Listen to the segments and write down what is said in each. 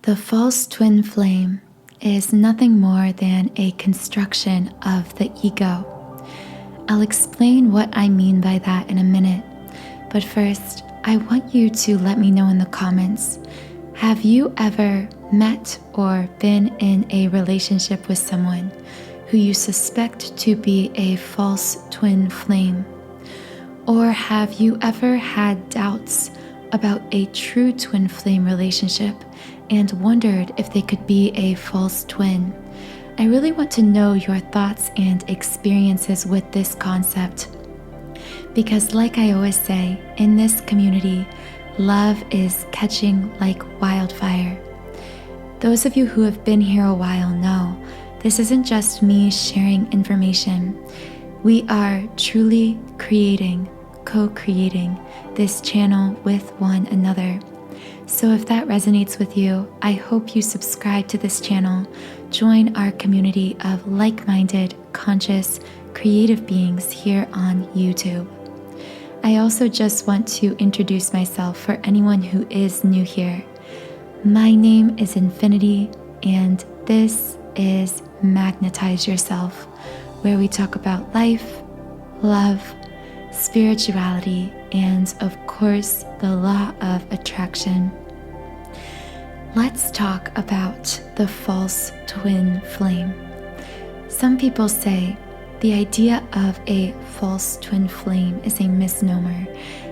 The false twin flame is nothing more than a construction of the ego. I'll explain what I mean by that in a minute, but first, I want you to let me know in the comments, have you ever met or been in a relationship with someone who you suspect to be a false twin flame? Or have you ever had doubts about a true twin flame relationship and wondered if they could be a false twin? I really want to know your thoughts and experiences with this concept. Because like I always say, in this community, love is catching like wildfire. Those of you who have been here a while know this isn't just me sharing information. We are truly co-creating this channel with one another. So if that resonates with you, I hope you subscribe to this channel, join our community of like-minded, conscious, creative beings here on YouTube. I also just want to introduce myself for anyone who is new here. My name is Infinity, and this is Magnetize Yourself, where we talk about life, love, spirituality, and of course, the law of attraction. Let's talk about the false twin flame. Some people say the idea of a false twin flame is a misnomer,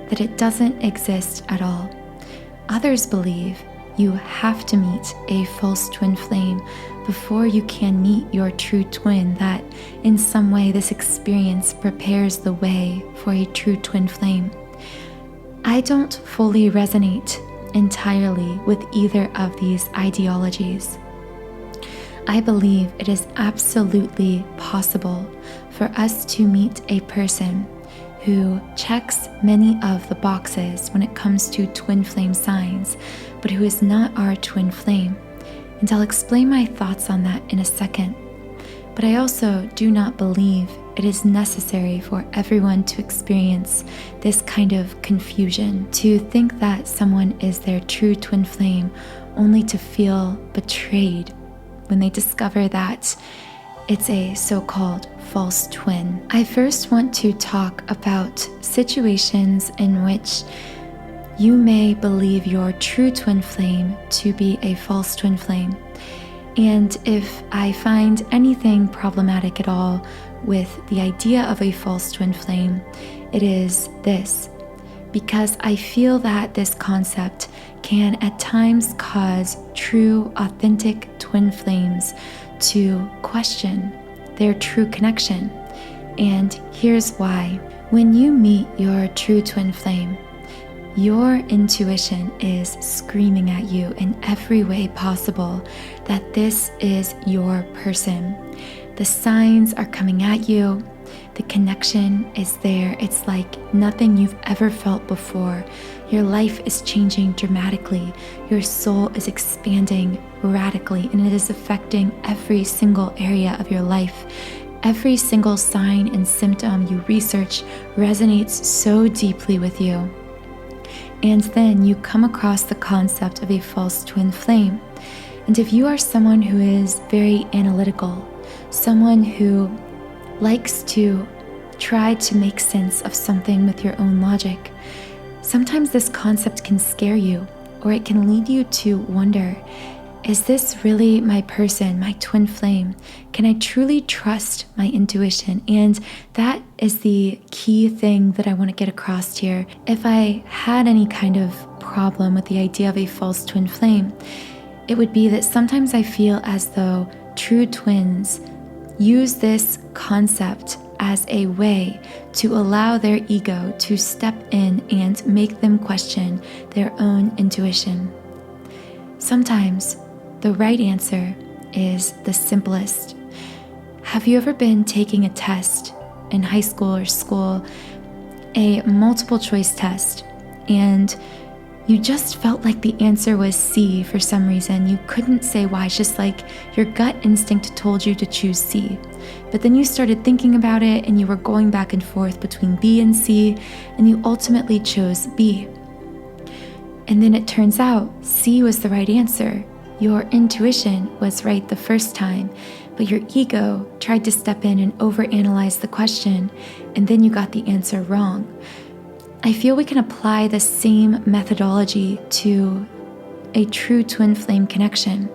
that it doesn't exist at all. Others believe you have to meet a false twin flame before you can meet your true twin, that in some way this experience prepares the way for a true twin flame. I don't fully resonate entirely with either of these ideologies. I believe it is absolutely possible for us to meet a person who checks many of the boxes when it comes to twin flame signs, but who is not our twin flame. And I'll explain my thoughts on that in a second. But I also do not believe it is necessary for everyone to experience this kind of confusion, to think that someone is their true twin flame only to feel betrayed when they discover that it's a so-called false twin. I first want to talk about situations in which you may believe your true twin flame to be a false twin flame. And if I find anything problematic at all with the idea of a false twin flame, it is this. Because I feel that this concept can at times cause true, authentic twin flames to question their true connection. And here's why. When you meet your true twin flame, your intuition is screaming at you in every way possible that this is your person. The signs are coming at you. The connection is there. It's like nothing you've ever felt before. Your life is changing dramatically. Your soul is expanding radically, and it is affecting every single area of your life. Every single sign and symptom you research resonates so deeply with you. And then you come across the concept of a false twin flame. And if you are someone who is very analytical, someone who likes to try to make sense of something with your own logic, sometimes this concept can scare you, or it can lead you to wonder, is this really my person, my twin flame? Can I truly trust my intuition? And that is the key thing that I want to get across here. If I had any kind of problem with the idea of a false twin flame, it would be that sometimes I feel as though true twins use this concept as a way to allow their ego to step in and make them question their own intuition. Sometimes the right answer is the simplest. Have you ever been taking a test in high school or school, a multiple choice test, and you just felt like the answer was C for some reason? You couldn't say why. It's just like your gut instinct told you to choose C. But then you started thinking about it and you were going back and forth between B and C, and you ultimately chose B. And then it turns out C was the right answer. your intuition was right the first time, but your ego tried to step in and overanalyze the question, and then you got the answer wrong. I feel we can apply the same methodology to a true twin flame connection.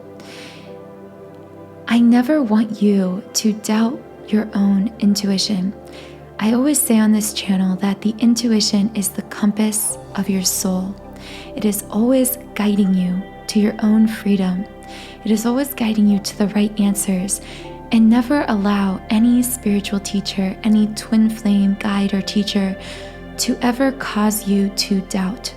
I never want you to doubt your own intuition. I always say on this channel that the intuition is the compass of your soul. It is always guiding you to your own freedom. It is always guiding you to the right answers. And never allow any spiritual teacher, any twin flame guide or teacher to ever cause you to doubt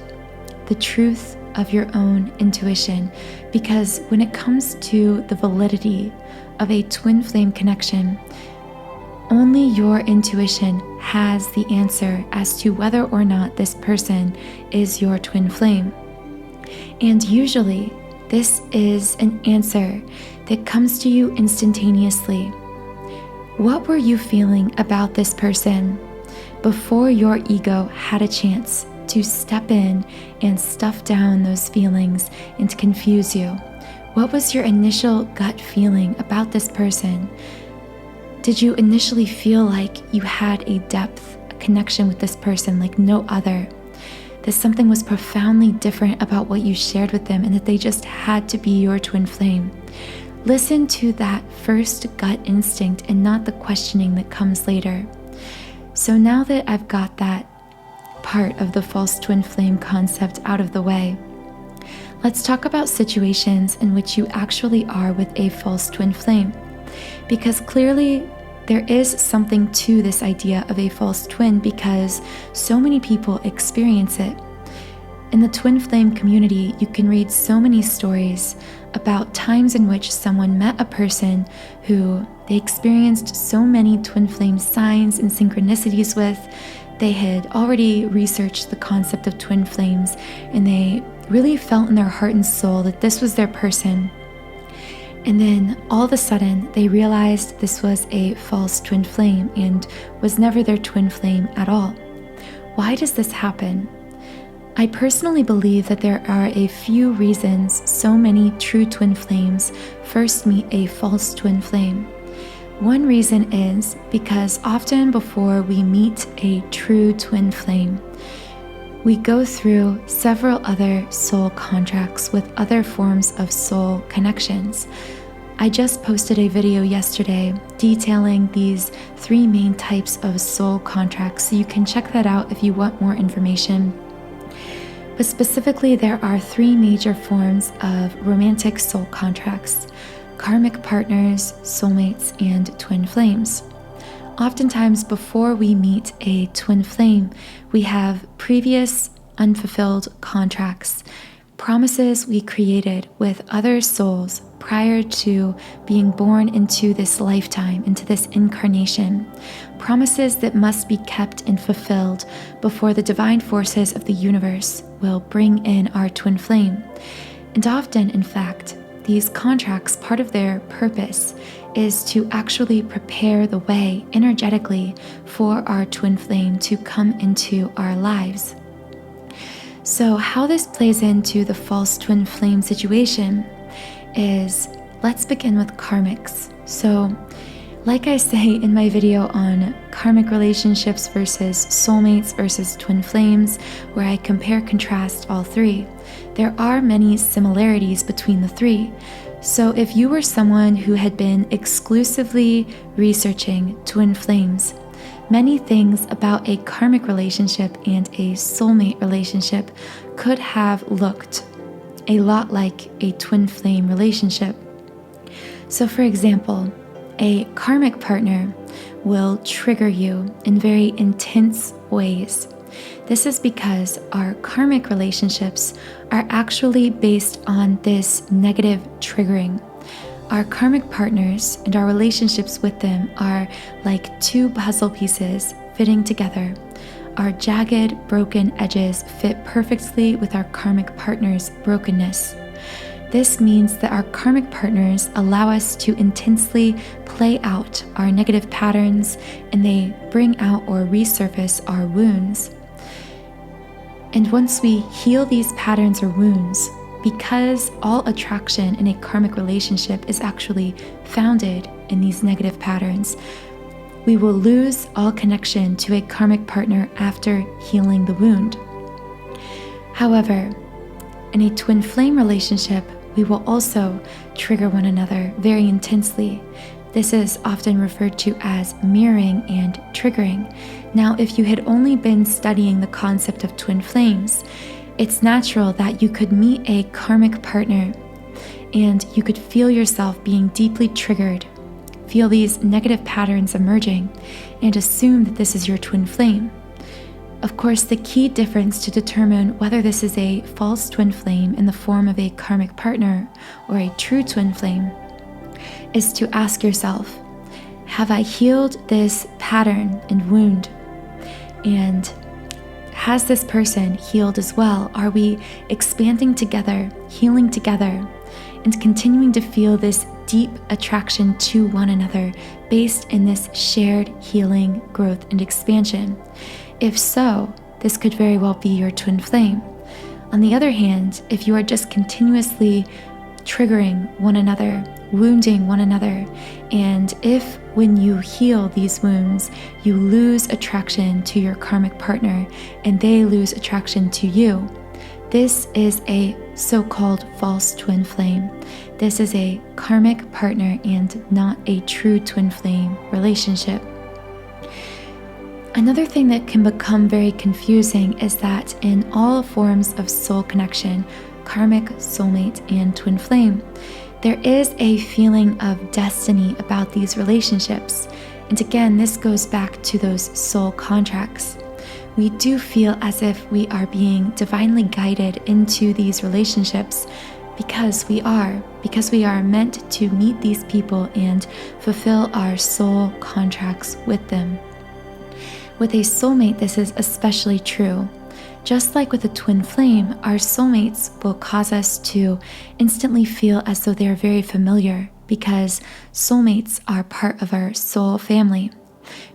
the truth of your own intuition. Because when it comes to the validity of a twin flame connection, only your intuition has the answer as to whether or not this person is your twin flame. And usually, this is an answer that comes to you instantaneously. What were you feeling about this person before your ego had a chance to step in and stuff down those feelings and to confuse you? What was your initial gut feeling about this person? Did you initially feel like you had a depth, a connection with this person like no other? That something was profoundly different about what you shared with them and that they just had to be your twin flame. Listen to that first gut instinct and not the questioning that comes later. So now that I've got that part of the false twin flame concept out of the way, let's talk about situations in which you actually are with a false twin flame. Because clearly there is something to this idea of a false twin because so many people experience it. In the twin flame community, you can read so many stories about times in which someone met a person who they experienced so many twin flame signs and synchronicities with. They had already researched the concept of twin flames, and they really felt in their heart and soul that this was their person. And then all of a sudden, they realized this was a false twin flame and was never their twin flame at all. Why does this happen? I personally believe that there are a few reasons so many true twin flames first meet a false twin flame. One reason is because often before we meet a true twin flame, we go through several other soul contracts with other forms of soul connections. I just posted a video yesterday detailing these 3 main types of soul contracts, so you can check that out if you want more information. But specifically, there are 3 major forms of romantic soul contracts: karmic partners, soulmates, and twin flames. Oftentimes, before we meet a twin flame, we have previous unfulfilled contracts, promises we created with other souls prior to being born into this lifetime, into this incarnation. Promises that must be kept and fulfilled before the divine forces of the universe will bring in our twin flame. And often, in fact, these contracts, part of their purpose is to actually prepare the way energetically for our twin flame to come into our lives. So how this plays into the false twin flame situation is, let's begin with karmics. So like I say in my video on karmic relationships versus soulmates versus twin flames, where I compare contrast all 3, there are many similarities between the 3. So if you were someone who had been exclusively researching twin flames, many things about a karmic relationship and a soulmate relationship could have looked a lot like a twin flame relationship. So for example, a karmic partner will trigger you in very intense ways. This is because our karmic relationships are actually based on this negative triggering. Our karmic partners and our relationships with them are like 2 puzzle pieces fitting together. Our jagged, broken edges fit perfectly with our karmic partner's brokenness. This means that our karmic partners allow us to intensely play out our negative patterns, and they bring out or resurface our wounds. And once we heal these patterns or wounds, because all attraction in a karmic relationship is actually founded in these negative patterns, we will lose all connection to a karmic partner after healing the wound. However, in a twin flame relationship, we will also trigger one another very intensely. This is often referred to as mirroring and triggering. Now, if you had only been studying the concept of twin flames, it's natural that you could meet a karmic partner and you could feel yourself being deeply triggered, feel these negative patterns emerging, and assume that this is your twin flame. Of course, the key difference to determine whether this is a false twin flame in the form of a karmic partner or a true twin flame is to ask yourself, have I healed this pattern and wound? And has this person healed as well? Are we expanding together, healing together, and continuing to feel this deep attraction to one another based in this shared healing, growth, and expansion? If so, this could very well be your twin flame. On the other hand, if you are just continuously triggering one another, wounding one another, and if when you heal these wounds, you lose attraction to your karmic partner and they lose attraction to you, this is a so-called false twin flame. This is a karmic partner and not a true twin flame relationship. Another thing that can become very confusing is that in all forms of soul connection, karmic, soulmate, and twin flame, there is a feeling of destiny about these relationships. And again, this goes back to those soul contracts. We do feel as if we are being divinely guided into these relationships because we are meant to meet these people and fulfill our soul contracts with them. With a soulmate, this is especially true. Just like with a twin flame, our soulmates will cause us to instantly feel as though they are very familiar because soulmates are part of our soul family.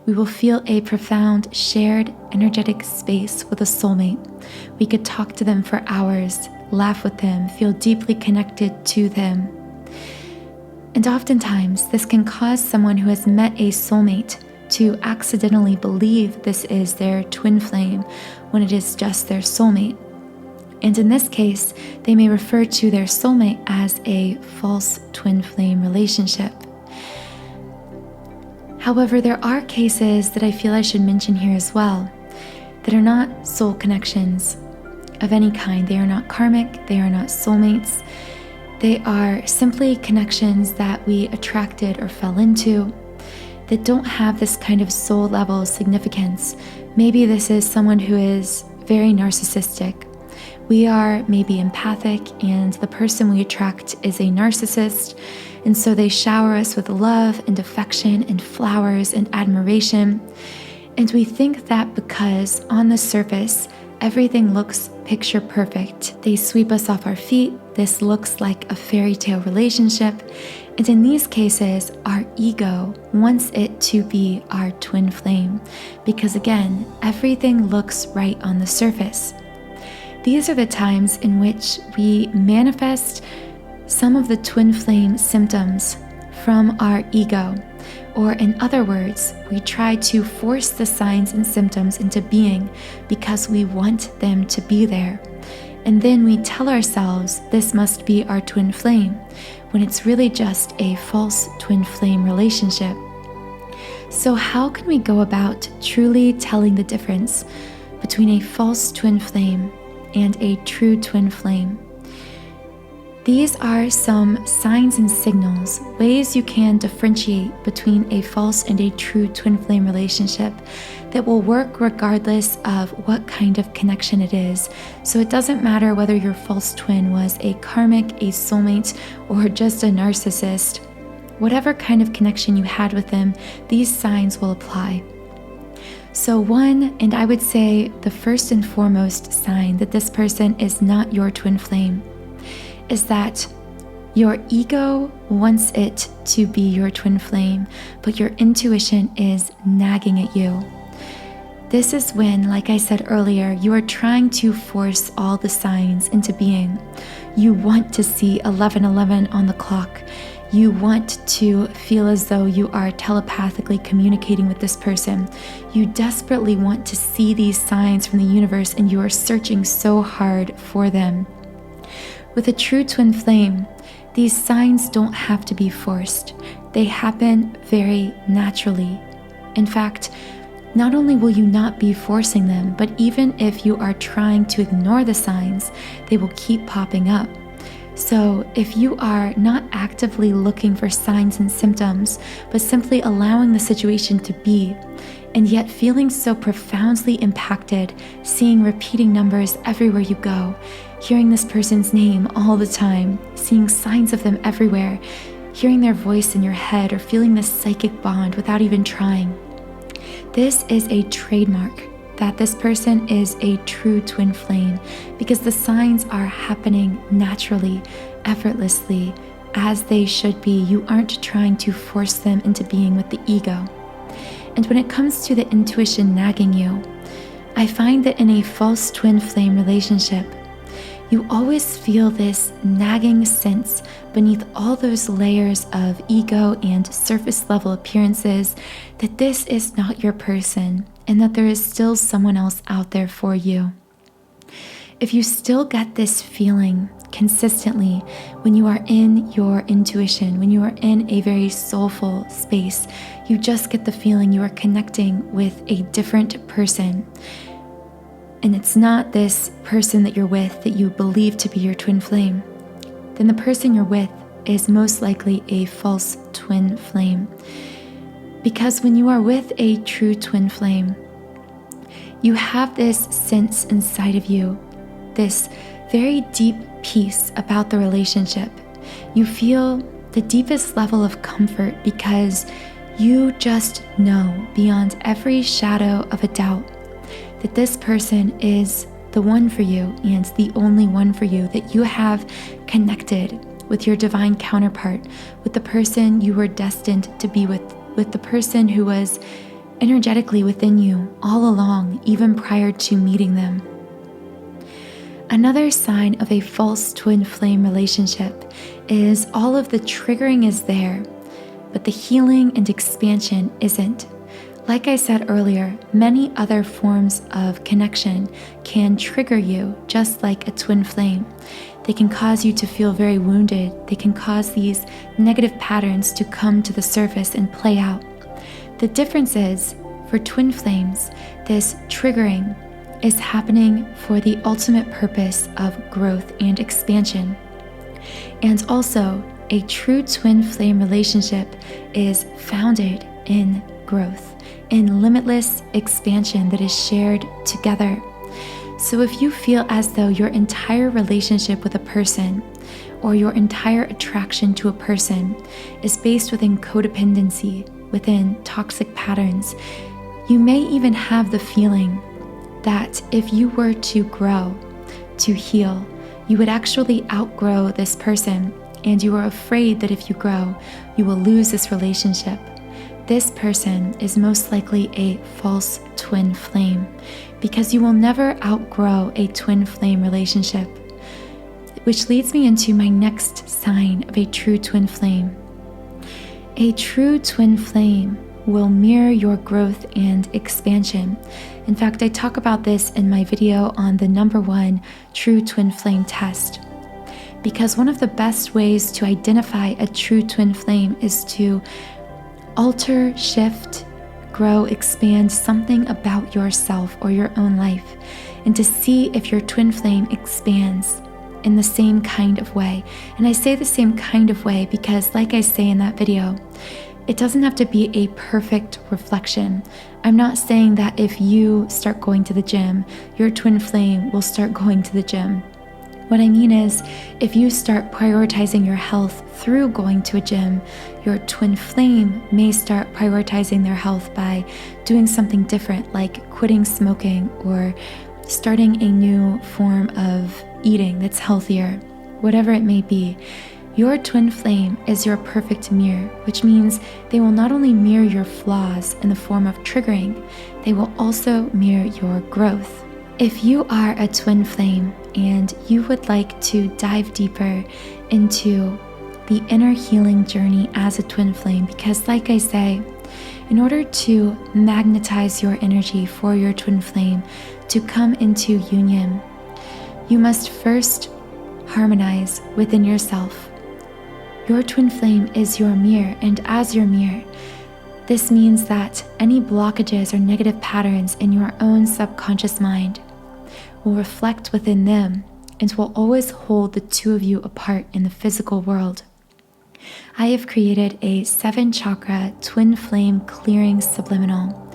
We will feel a profound shared energetic space with a soulmate. We could talk to them for hours, laugh with them, feel deeply connected to them. And oftentimes, this can cause someone who has met a soulmate to accidentally believe this is their twin flame when it is just their soulmate. And in this case, they may refer to their soulmate as a false twin flame relationship. However, there are cases that I feel I should mention here as well that are not soul connections of any kind. They are not karmic, they are not soulmates. They are simply connections that we attracted or fell into that don't have this kind of soul level significance. Maybe this is someone who is very narcissistic. We are maybe empathic and the person we attract is a narcissist, and so they shower us with love and affection and flowers and admiration. And we think that because on the surface everything looks picture perfect, they sweep us off our feet, this looks like a fairy tale relationship. And in these cases, our ego wants it to be our twin flame because again, everything looks right on the surface. These are the times in which we manifest some of the twin flame symptoms from our ego, or in other words, we try to force the signs and symptoms into being because we want them to be there. And then we tell ourselves this must be our twin flame, when it's really just a false twin flame relationship. So how can we go about truly telling the difference between a false twin flame and a true twin flame? These are some signs and signals, ways you can differentiate between a false and a true twin flame relationship that will work regardless of what kind of connection it is. So it doesn't matter whether your false twin was a karmic, a soulmate, or just a narcissist. Whatever kind of connection you had with them, these signs will apply. So one, and I would say the first and foremost sign that this person is not your twin flame, is that your ego wants it to be your twin flame, but your intuition is nagging at you. This is when, like I said earlier, you are trying to force all the signs into being. You want to see 11:11 on the clock. You want to feel as though you are telepathically communicating with this person. You desperately want to see these signs from the universe, and you are searching so hard for them. With a true twin flame, these signs don't have to be forced. They happen very naturally. In fact, not only will you not be forcing them, but even if you are trying to ignore the signs, they will keep popping up. So if you are not actively looking for signs and symptoms, but simply allowing the situation to be, and yet feeling so profoundly impacted, seeing repeating numbers everywhere you go, hearing this person's name all the time, seeing signs of them everywhere, hearing their voice in your head, or feeling this psychic bond without even trying, this is a trademark that this person is a true twin flame, because the signs are happening naturally, effortlessly, as they should be. You aren't trying to force them into being with the ego. And when it comes to the intuition nagging you, I find that in a false twin flame relationship, you always feel this nagging sense beneath all those layers of ego and surface level appearances that this is not your person and that there is still someone else out there for you. If you still get this feeling consistently when you are in your intuition, when you are in a very soulful space, you just get the feeling you are connecting with a different person. And it's not this person that you're with that you believe to be your twin flame, then the person you're with is most likely a false twin flame. Because when you are with a true twin flame, you have this sense inside of you, this very deep peace about the relationship. You feel the deepest level of comfort because you just know beyond every shadow of a doubt that this person is the one for you and the only one for you, that you have connected with your divine counterpart, with the person you were destined to be with the person who was energetically within you all along, even prior to meeting them. Another sign of a false twin flame relationship is all of the triggering is there, but the healing and expansion isn't. Like I said earlier, many other forms of connection can trigger you just like a twin flame. They can cause you to feel very wounded. They can cause these negative patterns to come to the surface and play out. The difference is, for twin flames, this triggering is happening for the ultimate purpose of growth and expansion. And also, a true twin flame relationship is founded in growth, in limitless expansion that is shared together. So if you feel as though your entire relationship with a person or your entire attraction to a person is based within codependency, within toxic patterns, you may even have the feeling that if you were to grow, to heal, you would actually outgrow this person, and you are afraid that if you grow, you will lose this relationship. This person is most likely a false twin flame, because you will never outgrow a twin flame relationship. Which leads me into my next sign of a true twin flame. A true twin flame will mirror your growth and expansion. In fact, I talk about this in my video on the #1 true twin flame test. Because one of the best ways to identify a true twin flame is to alter, shift, grow, expand something about yourself or your own life, and to see if your twin flame expands in the same kind of way. And I say the same kind of way because, like I say in that video, it doesn't have to be a perfect reflection. I'm not saying that if you start going to the gym, your twin flame will start going to the gym. What I mean is, if you start prioritizing your health through going to a gym, your twin flame may start prioritizing their health by doing something different, like quitting smoking or starting a new form of eating that's healthier. Whatever it may be, Your twin flame is your perfect mirror, which means they will not only mirror your flaws in the form of triggering, they will also mirror your growth. If you are a twin flame and you would like to dive deeper into the inner healing journey as a twin flame, because like I say, in order to magnetize your energy for your twin flame to come into union, you must first harmonize within yourself. Your twin flame is your mirror, and as your mirror, this means that any blockages or negative patterns in your own subconscious mind will reflect within them and will always hold the two of you apart in the physical world. I have created a 7-chakra twin flame clearing subliminal.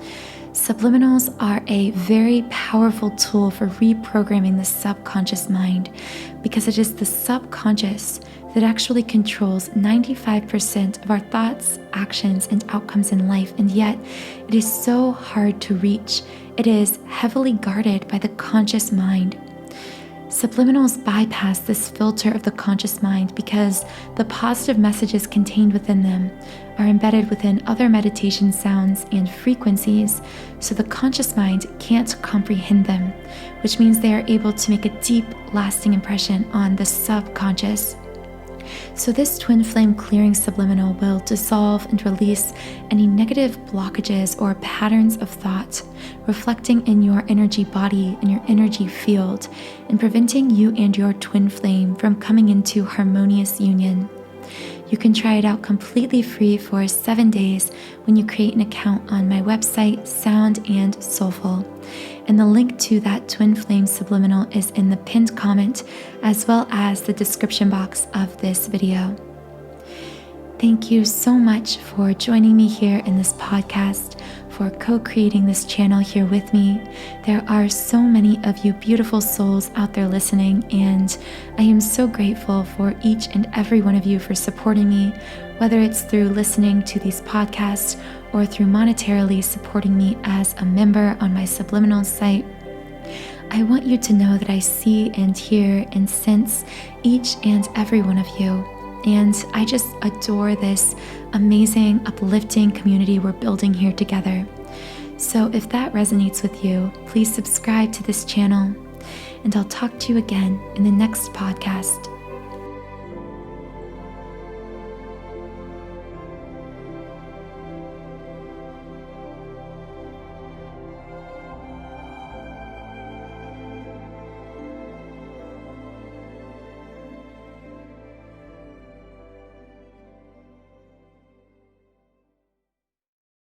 Subliminals are a very powerful tool for reprogramming the subconscious mind, because it is the subconscious that actually controls 95% of our thoughts, actions, and outcomes in life, and yet it is so hard to reach. It is heavily guarded by the conscious mind. Subliminals bypass this filter of the conscious mind because the positive messages contained within them are embedded within other meditation sounds and frequencies, so the conscious mind can't comprehend them, which means they are able to make a deep, lasting impression on the subconscious. So this twin flame clearing subliminal will dissolve and release any negative blockages or patterns of thought reflecting in your energy body and your energy field, and preventing you and your twin flame from coming into harmonious union. You can try it out completely free for 7 days when you create an account on my website, Sound and Soulful. And the link to that twin flame subliminal is in the pinned comment, as well as the description box of this video. Thank you so much for joining me here in this podcast, for co-creating this channel here with me. There are so many of you beautiful souls out there listening, and I am so grateful for each and every one of you for supporting me, whether it's through listening to these podcasts or through monetarily supporting me as a member on my Subliminal site. I want you to know that I see and hear and sense each and every one of you. And I just adore this amazing, uplifting community we're building here together. So if that resonates with you, please subscribe to this channel, and I'll talk to you again in the next podcast.